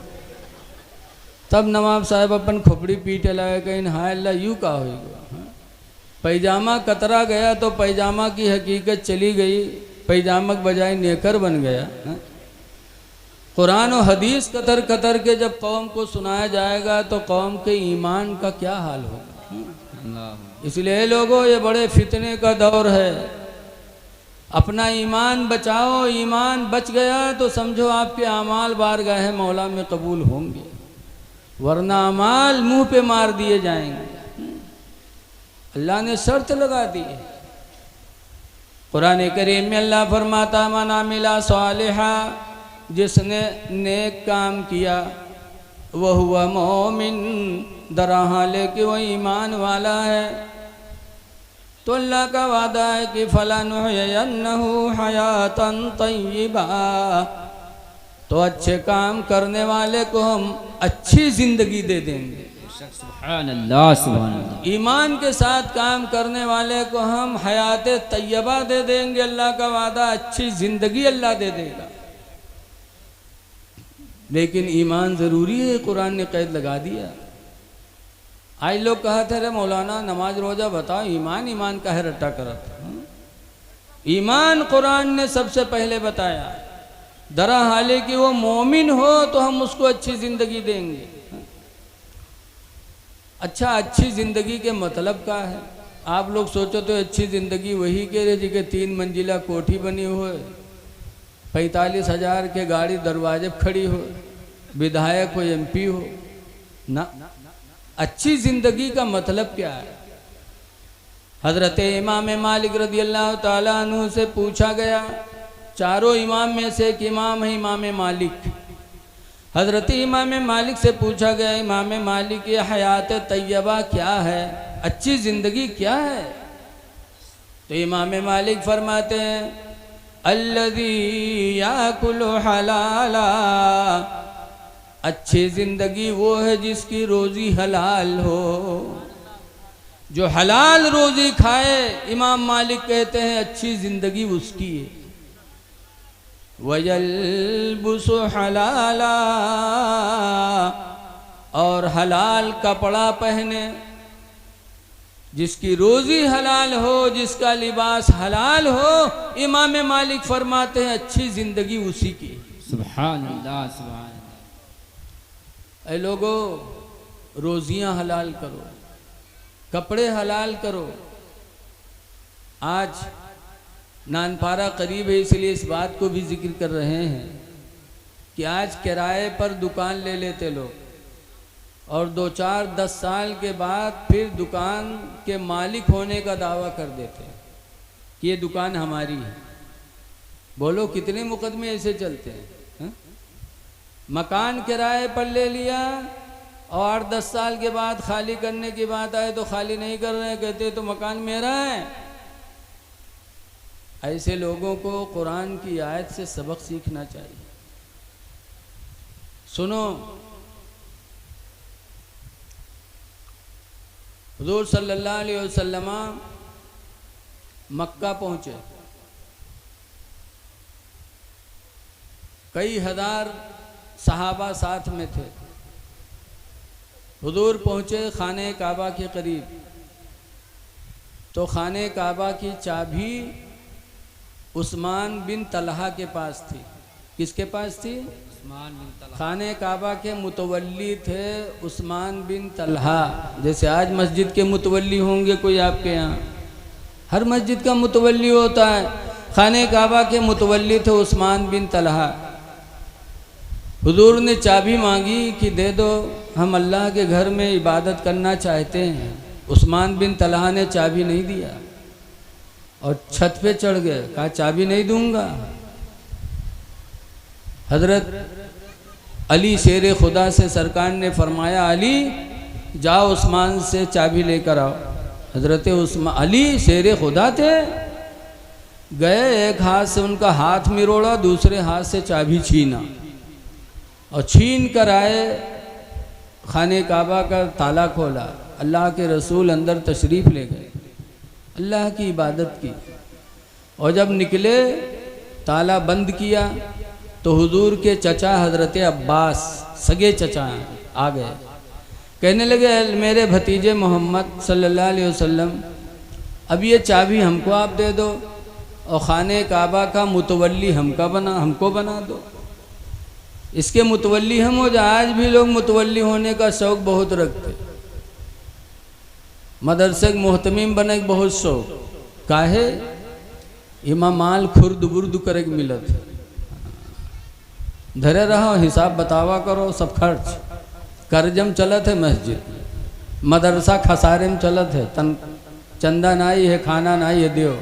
Speaker 1: तब नवाब साहब अपन खोपड़ी पीटे लगे, कहीं हाय अल्लाह यूँ का हो गया। पैजामा कतरा गया तो पैजामा की हकीकत चली गई, पैजामा के बजाय नेकर बन गया। कुरान और हदीस कतर कतर के जब कौम को सुनाया जाएगा तो कौम के ईमान का क्या हाल होगा। इसलिए लोगों ये बड़े फितने का दौर है, अपना ईमान बचाओ। ईमान बच गया तो समझो आपके अमाल बारगाह मौला में कबूल होंगे, वरना अमाल मुंह पे मार दिए जाएंगे। अल्लाह ने शर्त लगा दी है। कुरान करीम में अल्लाह फरमाता मन आमिला सालिहा, जिसने नेक काम किया, वह हुआ मोमिन, दरहा लेके वो ईमान वाला है, तो अल्लाह का वादा है कि फलानुहयन्नहु हयातन तय्यिबा, तो अच्छे काम करने वाले को हम अच्छी जिंदगी दे देंगे।
Speaker 3: सुभान अल्लाह, सुभान अल्लाह।
Speaker 1: ईमान के साथ काम करने वाले को हम हयात तय्यबा दे देंगे। अल्लाह का वादा, अच्छी जिंदगी अल्लाह दे देगा। लेकिन ईमान ज़रूरी है, कुरान ने कैद लगा दिया। आज लोग कहते रे मौलाना नमाज रोज़ा बताओ, ईमान ईमान का है रट्टा करत। ईमान कुरान ने सबसे पहले बताया, दरा हाले कि वो मोमिन हो तो हम उसको अच्छी ज़िंदगी देंगे। अच्छा, अच्छी ज़िंदगी के मतलब क्या है? आप लोग सोचो तो अच्छी ज़िंदगी वही के रे जिके 3 मंजिला कोठी बनी हो, 45,000 के गाड़ी दरवाजे खड़ी हो, विधायक हो, MP हो ना। अच्छी ज़िंदगी का मतलब क्या है? हज़रत इमाम मालिक रज़ी अल्लाह ताला अन्हु से पूछा गया, चारों इमाम में से एक इमाम है इमाम मालिक। हज़रत इमाम मालिक से पूछा गया, इमाम मालिक ये हयात तैयबा क्या है, अच्छी ज़िंदगी क्या है? तो इमाम मालिक फरमाते हैं अल्लज़ी याकुलु हलाला, अच्छी ज़िंदगी वो है जिसकी रोज़ी हलाल हो, जो हलाल रोज़ी खाए। इमाम मालिक कहते हैं अच्छी ज़िंदगी उसकी है। वयल्बुसु हलाला, और हलाल कपड़ा पहने, जिसकी रोज़ी हलाल हो, जिसका लिबास हलाल हो। इमाम मालिक फरमाते हैं अच्छी ज़िंदगी उसी की।
Speaker 3: सुभान अल्लाह, सुभान अल्लाह।
Speaker 1: ऐ लोगो, रोज़ियाँ हलाल करो, कपड़े हलाल करो। आज नानपारा करीब है इसलिए इस बात को भी जिक्र कर रहे हैं कि आज किराए पर दुकान ले लेते लोग और 2-4-10 साल के बाद फिर दुकान के मालिक होने का दावा कर देते हैं कि ये दुकान हमारी है। बोलो कितने मुकदमे ऐसे चलते हैं, हा? मकान किराए पर ले लिया और 8-10 साल के बाद खाली करने की बात आए तो खाली नहीं कर रहे हैं, कहते तो मकान मेरा है। ऐसे लोगों को कुरान की आयत से सबक सीखना चाहिए। सुनो, हुजूर सल्लल्लाहु अलैहि वसल्लम मक्का पहुंचे, कई हजार सहाबा साथ में थे। हुजूर पहुंचे खाने काबा के करीब, तो खाने काबा की चाबी उस्मान बिन तलहा के पास थी। किसके पास थी?
Speaker 3: उस्मान बिन तलहा।
Speaker 1: खाने काबा के मुतवल्ली थे उस्मान बिन तलहा। जैसे आज मस्जिद के मुतवल्ली होंगे कोई आपके यहाँ, हर मस्जिद का मुतवल्ली होता है। खाने काबा के मुतवल्ली थे उस्मान बिन तलहा। हुजूर ने चाबी मांगी कि दे दो, हम अल्लाह के घर में इबादत करना चाहते हैं। उस्मान बिन तलहा ने चाबी नहीं दिया और छत पे चढ़ गए, कहा चाबी नहीं दूंगा। हजरत अली शेर खुदा से सरकार ने फरमाया अली जाओ उस्मान से चाबी लेकर आओ। हजरत उस्मान अली शेर खुदा थे, गए, एक हाथ से उनका हाथ मिरोड़ा, दूसरे हाथ से चाबी छीना और छीन कर आए, खाने काबा का ताला खोला। अल्लाह के रसूल अंदर तशरीफ़ ले गए, अल्लाह की इबादत की, और जब निकले ताला बंद किया तो हुजूर के चचा हज़रत अब्बास, सगे चचा आ गए। कहने लगे मेरे भतीजे मोहम्मद सल्लल्लाहु अलैहि वसल्लम, अब ये चाबी हमको आप दे दो और खाने काबा का मुतवल्ली हमको बना दो। इसके मुतवल्ली हम हो जाए। आज भी लोग मुतवल्ली होने का शौक़ बहुत रखते, मदरसे के मोहतमीम बने के बहुत शौक, काहे इमाम माल खुर्द बुर्द करे मिलत, धरे रहो, हिसाब बतावा करो, सब खर्च कर्जम चलत है। मस्जिद मदरसा खसारे में चलत है, चंदा नाई है, खाना नाई है, दियो।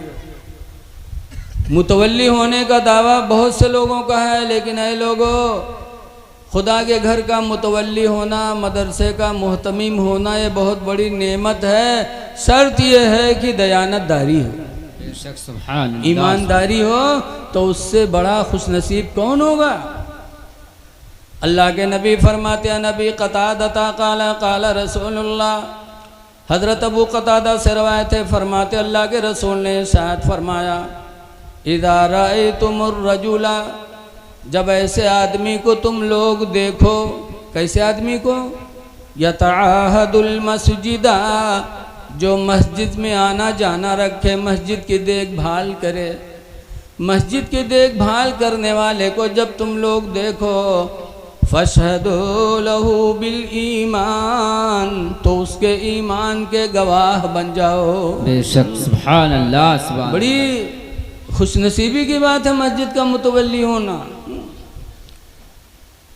Speaker 1: मुतवल्ली होने का दावा बहुत से लोगों का है, लेकिन ऐ लोगों, खुदा के घर का मुतवल्ली होना, मदरसे का मुहतमीम होना, ये बहुत बड़ी नेमत है। शर्त यह है कि दयानतदारी हो, ईमानदारी हो, तो उससे बड़ा खुशनसीब कौन होगा। अल्लाह के नबी फरमाते हैं, नबी क़तादा क़ाला क़ाला रसूलुल्लाह, हज़रत अबू क़तादा से रवायत है, फरमाते अल्लाह के रसूल ने इरशाद फरमाया, इज़ा रअयतुमुर रजुला, जब ऐसे आदमी को तुम लोग देखो, कैसे आदमी को, यतआहदुल मस्जिदा, जो मस्जिद में आना जाना रखे, मस्जिद की देखभाल करे, मस्जिद की देखभाल करने वाले को जब तुम लोग देखो, फशहदू लहू बिल ईमान, तो उसके ईमान के गवाह बन जाओ।
Speaker 3: बेशक, सुभान अल्लाह, सुभान।
Speaker 1: बड़ी खुशनसीबी की बात है मस्जिद का मुतवल्ली होना।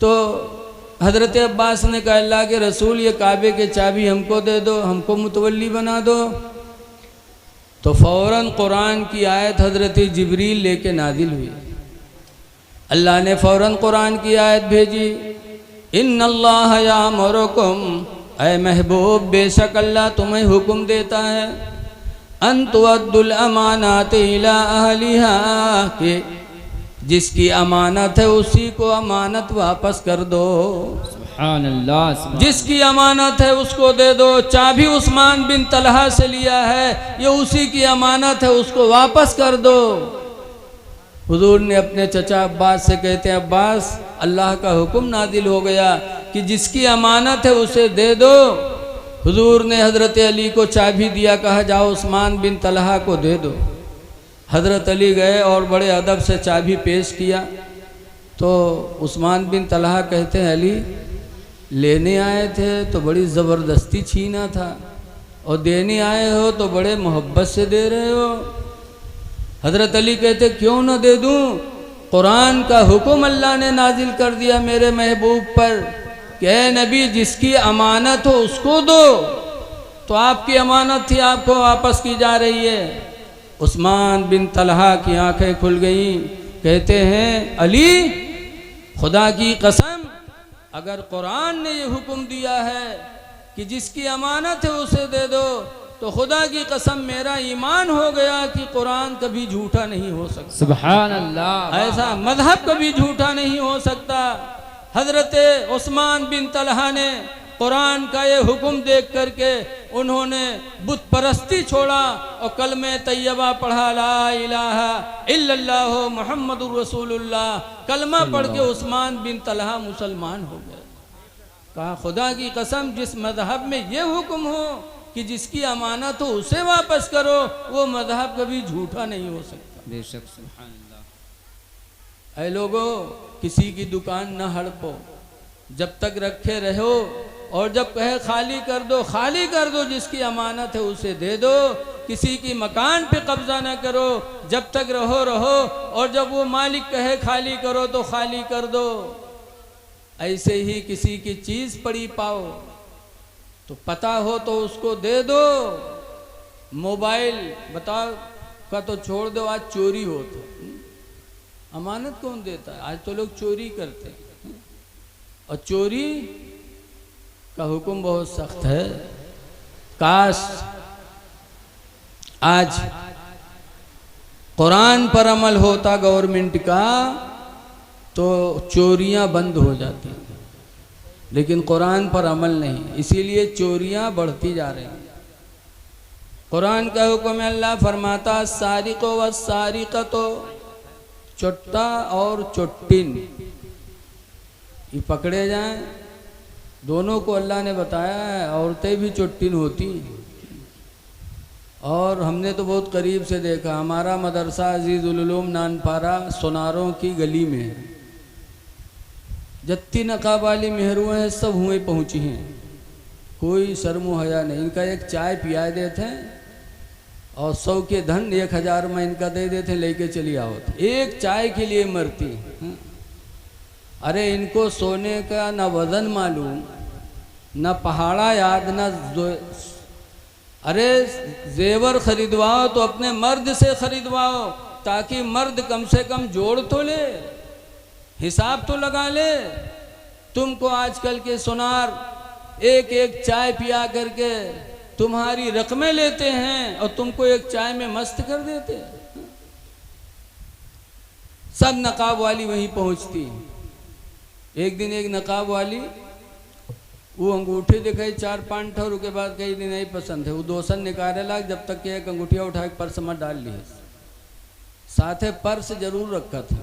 Speaker 1: तो हज़रत अब्बास ने कहा अल्लाह के रसूल, ये काबे के चाबी हमको दे दो, हमको मुतवल्ली बना दो। तो फ़ौरन कुरान की आयत हज़रत जिब्रील लेके नाजिल हुई, अल्लाह ने फ़ौरन कुरान की आयत भेजी, इन्नल्लाह यामुरुकुम, ऐ महबूब बेशक अल्लाह तुम्हें हुक्म देता है, अन तुअद्दुल अमानात इला अहलिहा, कि जिसकी अमानत है उसी को अमानत वापस कर दो।
Speaker 3: सुभान अल्लाह, सुभान
Speaker 1: जिसकी अमानत है उसको दे दो। चाबी उस्मान बिन तलहा से लिया है, ये उसी की अमानत है, उसको वापस कर दो। हुजूर ने अपने चचा अब्बास से कहते हैं, अब्बास अल्लाह का हुक्म नाजिल हो गया कि जिसकी अमानत है उसे दे दो। हुजूर ने हज़रत अली को चाबी दिया, कहा जाओ उस्मान बिन तलहा को दे दो। हज़रत अली गए और बड़े अदब से चाबी पेश किया तो उस्मान बिन तलहा कहते हैं, अली लेने आए थे तो बड़ी ज़बरदस्ती छीना था, और देने आए हो तो बड़े मोहब्बत से दे रहे हो। हज़रत अली कहते क्यों न दे दूँ, कुरान का हुक्म अल्लाह ने नाजिल कर दिया मेरे महबूब पर कि ऐ नबी जिसकी अमानत हो उसको दो। तो आपकी अमानत थी, आपको वापस की जा रही है। उस्मान बिन तलहा की आंखें खुल गईं, कहते हैं अली खुदा की कसम, अगर कुरान ने ये हुक्म दिया है कि जिसकी अमानत है उसे दे दो, तो खुदा की कसम मेरा ईमान हो गया कि कुरान कभी झूठा नहीं हो सकता।
Speaker 3: सुभान अल्लाह,
Speaker 1: ऐसा मजहब कभी झूठा नहीं हो सकता। हजरत उस्मान बिन तलहा ने कुरान का ये हुक्म देख करके उन्होंने बुत परस्ती छोड़ा और कलमे तैयबा पढ़ा, ला इलाहा इल्लल्लाह मुहम्मदुर रसूलुल्लाह। कलमा पढ़ के उस्मान बिन तलहा मुसलमान हो गए। कहा खुदा की कसम, जिस मजहब में ये हुक्म हो कि जिसकी अमानत हो उसे वापस करो, वो मजहब कभी झूठा नहीं हो सकता।
Speaker 3: बेशक, सुभान अल्लाह।
Speaker 1: ऐ लोगों, किसी की दुकान न हड़पो, जब तक रखे रहो, और जब कहे खाली कर दो खाली कर दो, जिसकी अमानत है उसे दे दो। किसी की मकान पे कब्जा न करो, जब तक रहो रहो, और जब वो मालिक कहे खाली करो तो खाली कर दो। ऐसे ही किसी की चीज़ पड़ी पाओ तो पता हो तो उसको दे दो। मोबाइल बताओ का तो छोड़ दो, आज चोरी हो तो अमानत कौन देता है? आज तो लोग चोरी करते हैं, और चोरी का हुक्म बहुत सख्त है। काश आज कुरान पर अमल होता गवर्नमेंट का तो चोरियां बंद हो जाती, लेकिन कुरान पर अमल नहीं, इसीलिए चोरियां बढ़ती जा रही हैं। कुरान का हुक्म है, अल्लाह फरमाता सारिको व सारिकतो, चुट्टा और चुट्टिन ये पकड़े जाएं। दोनों को अल्लाह ने बताया है, औरतें भी चुट्टिन होती। और हमने तो बहुत करीब से देखा, हमारा मदरसा अजीज़ुल उलूम नानपारा सोनारों की गली में है। जत्ती नकाब वाली मेहरुएँ हैं सब हुए पहुँची हैं, कोई शर्म हया नहीं। इनका एक चाय पिया देते हैं और 100 के धन 1000 में इनका दे देते हैं, लेके चली आओ। एक चाय के लिए मरती। अरे इनको सोने का ना वजन मालूम, ना पहाड़ा याद, ना अरे जेवर खरीदवाओ तो अपने मर्द से खरीदवाओ, ताकि मर्द कम से कम जोड़ तो ले, हिसाब तो लगा ले। तुमको आजकल के सुनार एक एक चाय पिया करके तुम्हारी रकमें लेते हैं और तुमको एक चाय में मस्त कर देते हैं। सब नकाब वाली वहीं पहुंचती। एक दिन एक नकाब वाली वो अंगूठी दिखाई 4-5 ठोर के बाद कई दिन नहीं पसंद है, वो दोसन निकाले लाग, जब तक कि एक अंगूठिया उठा के पर्स में डाल ली। साथ है पर्स जरूर रखा था,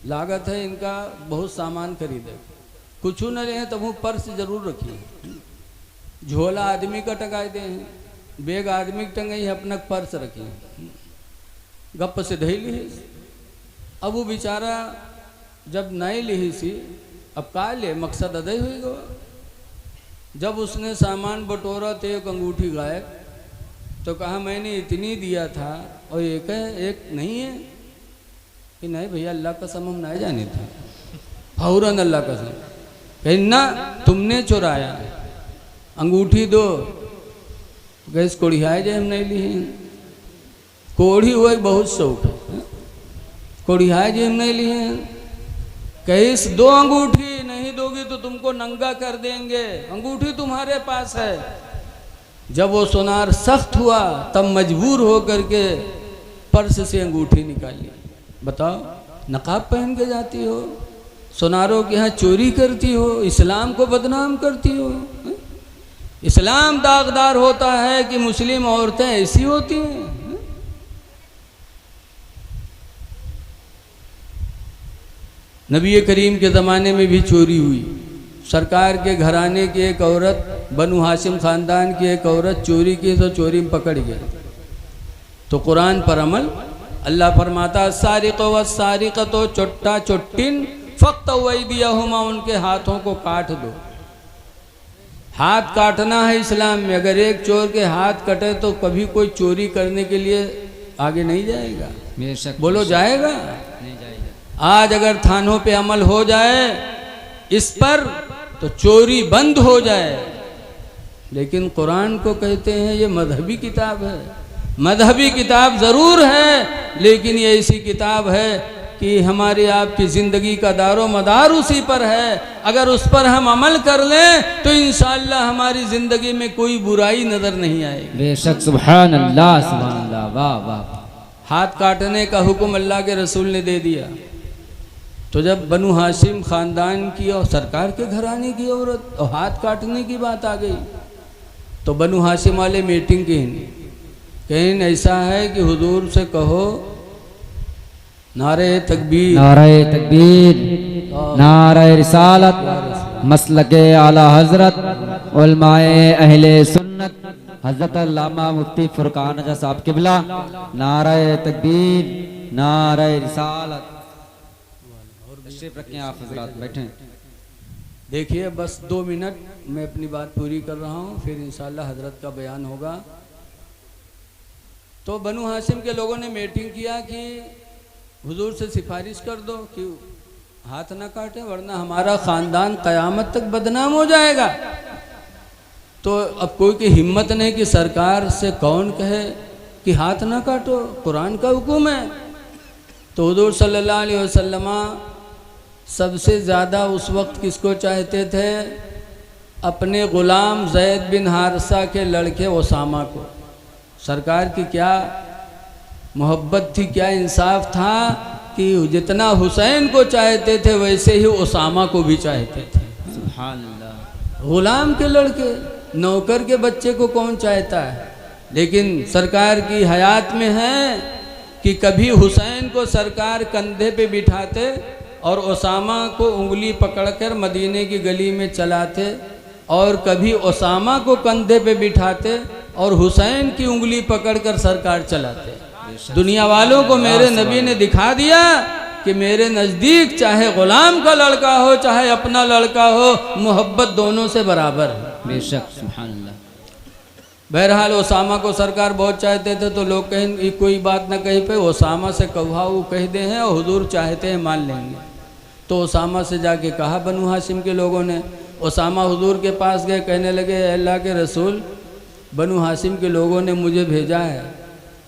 Speaker 1: लागत है इनका बहुत सामान खरीदे, कुछ न रहे तब वो पर्स जरूर रखी। झोला आदमी का टंगाए दे, बेग आदमी की टंगाई है, अपना पर्स रखी, गप से धई ली। अब वो बेचारा जब नहीं ली सी, अब का ले, मकसद अदय हुई गो। जब उसने सामान बटोरा तो एक अंगूठी गायब, तो कहा मैंने इतनी दिया था और एक है, एक नहीं है। कि नहीं भैया अल्लाह कसम हम नहीं जाने था। फौरन अल्लाह कसम कहीं ना, तुमने चुराया, अंगूठी दो। गैस कोढ़ियाए जाए, हम नहीं ली। कोढ़ी हुआ बहुत शौक है, कोढ़ियाए जी हम नहीं लिए। कईस दो अंगूठी, नहीं दोगी तो तुमको नंगा कर देंगे, अंगूठी तुम्हारे पास है। जब वो सुनार सख्त हुआ तब मजबूर हो करके पर्स से अंगूठी निकाली। बताओ, नकाब पहन के जाती हो, सुनारों के यहाँ चोरी करती हो, इस्लाम को बदनाम करती हो। इस्लाम दागदार होता है कि मुस्लिम औरतें ऐसी होती हैं? नबी करीम के ज़माने में भी चोरी हुई। सरकार के घराने की एक औरत, बनु हाशिम ख़ानदान की एक औरत चोरी की तो चोरी में पकड़ गया। तो कुरान पर अमल, अल्लाह फरमाता सारिक़ व सारिक़तो चुट्टा चुट्टिन फ़क्त वैदियहुमा, उनके हाथों को काट दो। हाथ काटना है इस्लाम में। अगर एक चोर के हाथ कटे तो कभी कोई चोरी करने के लिए आगे नहीं जाएगा।
Speaker 3: बेशक
Speaker 1: बोलो जाएगा?
Speaker 3: नहीं जाएगा।
Speaker 1: आज अगर थानों पे अमल हो जाए इस पर तो चोरी बंद हो जाए। लेकिन कुरान को कहते हैं ये मजहबी किताब है। मजहबी किताब ज़रूर है, लेकिन ये ऐसी किताब है कि हमारी आपकी ज़िंदगी का दारो मदार उसी पर है। अगर उस पर हम अमल कर लें तो इंशाअल्लाह हमारी ज़िंदगी में कोई बुराई नज़र नहीं आएगी।
Speaker 3: बेशक सुभान अल्लाह, सुभान अल्लाह, वाह वाह।
Speaker 1: हाथ काटने का हुक्म अल्लाह के रसूल ने दे दिया। तो जब बनु हाशिम ख़ानदान की और सरकार के घराने की औरत और हाथ काटने की बात आ गई तो बनु हाशिम वाले मीटिंग की कहीं ऐसा है कि हुजूर से कहो नारे तकबीर,
Speaker 3: नारे तकबीर, नारे रिसालत, मसलके आला हजरत, उलमाए अहले सुन्नत, हजरत अल्लामा मुफ्ती फुरकान रजा साहब किबला, नारे तकबीर, नारे रिसालत। तशरीफ रखें आप हजरात, बैठें।
Speaker 1: देखिए बस 2 मिनट मैं अपनी बात पूरी कर रहा हूँ, फिर इंशाअल्लाह हजरत का बयान होगा। तो बनु हाशिम के लोगों ने मीटिंग किया कि हुजूर से सिफारिश कर दो कि हाथ ना काटे वरना हमारा ख़ानदान क़यामत तक बदनाम हो जाएगा। तो अब कोई की हिम्मत नहीं कि सरकार से कौन कहे कि हाथ ना काटो, कुरान का हुक्म है। तो हुजूर सल्लल्लाहु अलैहि वसल्लम सबसे ज़्यादा उस वक्त किसको चाहते थे? अपने ग़ुलाम ज़ैद बिन हारिसा के लड़के उसामा को। सरकार की क्या मोहब्बत थी, क्या इंसाफ था कि जितना हुसैन को चाहते थे वैसे ही उसामा को भी चाहते थे।
Speaker 3: सुभान अल्लाह।
Speaker 1: ग़ुलाम के लड़के, नौकर के बच्चे को कौन चाहता है? लेकिन सरकार की हयात में है कि कभी हुसैन को सरकार कंधे पे बिठाते और उसामा को उंगली पकड़कर मदीने की गली में चलाते, और कभी उसामा को कंधे पे बिठाते और हुसैन की उंगली पकड़कर सरकार चलाते। दुनिया वालों को मेरे नबी ने दिखा दिया कि मेरे नज़दीक चाहे ग़ुलाम का लड़का हो चाहे अपना लड़का हो, मोहब्बत दोनों से बराबर है।
Speaker 3: बेशक सुभान अल्लाह।
Speaker 1: बहरहाल उसामा को सरकार बहुत चाहते थे, तो लोग कहीं कोई बात ना कहीं पे उसामा से कहा वो कह दे हैं और हुजूर चाहते हैं मान लेंगे। तो उसामा से जाके कहा बनु हाशिम के लोगों ने। उसामा हुजूर के पास गए, कहने लगे अल्लाह के रसूल, बनु हाशिम के लोगों ने मुझे भेजा है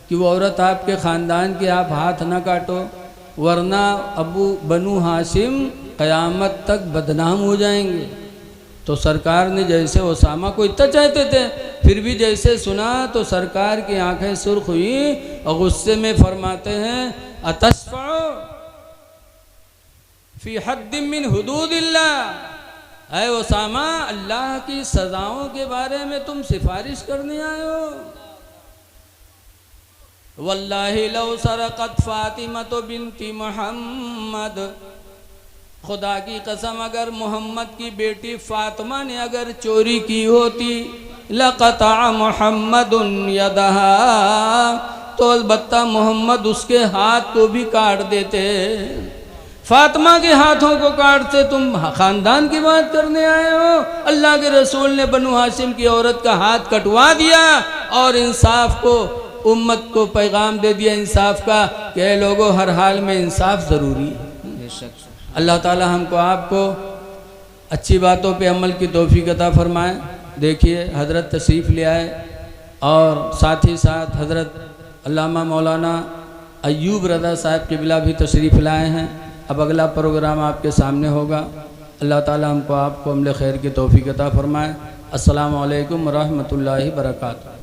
Speaker 1: कि वो औरत आपके ख़ानदान की आप हाथ ना काटो वरना अबू बनु हाशिम क़यामत तक बदनाम हो जाएंगे। तो सरकार ने जैसे उसामा को इतना चाहते थे फिर भी जैसे सुना तो सरकार की आंखें सुर्ख हुई और गुस्से में फरमाते हैं अतस्फ़अ फ़ी हद्दिन मिन हुदूदिल्लाह, ऐ उसामा अल्लाह की सज़ाओं के बारे में तुम सिफारिश करने आए हो? वल्लाहि लौ सरक़त फ़ातिमतु बिन्ती मुहम्मद, खुदा की कसम अगर मोहम्मद की बेटी फ़ातिमा ने अगर चोरी की होती लक़तअ मुहम्मदुन यदहा, तो अलबत्ता मोहम्मद उसके हाथ को भी काट देते। फ़ातिमा के हाथों को काटते, तुम ख़ानदान की बात करने आए हो? अल्लाह के रसूल ने बनु हाशिम की औरत का हाथ कटवा दिया और इंसाफ को, उम्मत को पैगाम दे दिया इंसाफ का कि लोगों हर हाल में इंसाफ ज़रूरी है। अल्लाह ताला हमको आपको अच्छी बातों पे अमल की तौफीक अता फरमाए। देखिए हज़रत तशरीफ़ ले आए और साथ ही साथ हज़रत अल्लामा मौलाना अय्यूब रज़ा साहब क़िबला भी तशरीफ़ लाए हैं। अब अगला प्रोग्राम आपके सामने होगा। अल्लाह ताला हमको आपको अमल खैर की तौफीक अता फरमाए। अस्सलामु अलैकुम व रहमतुल्लाहि व बरकातहू।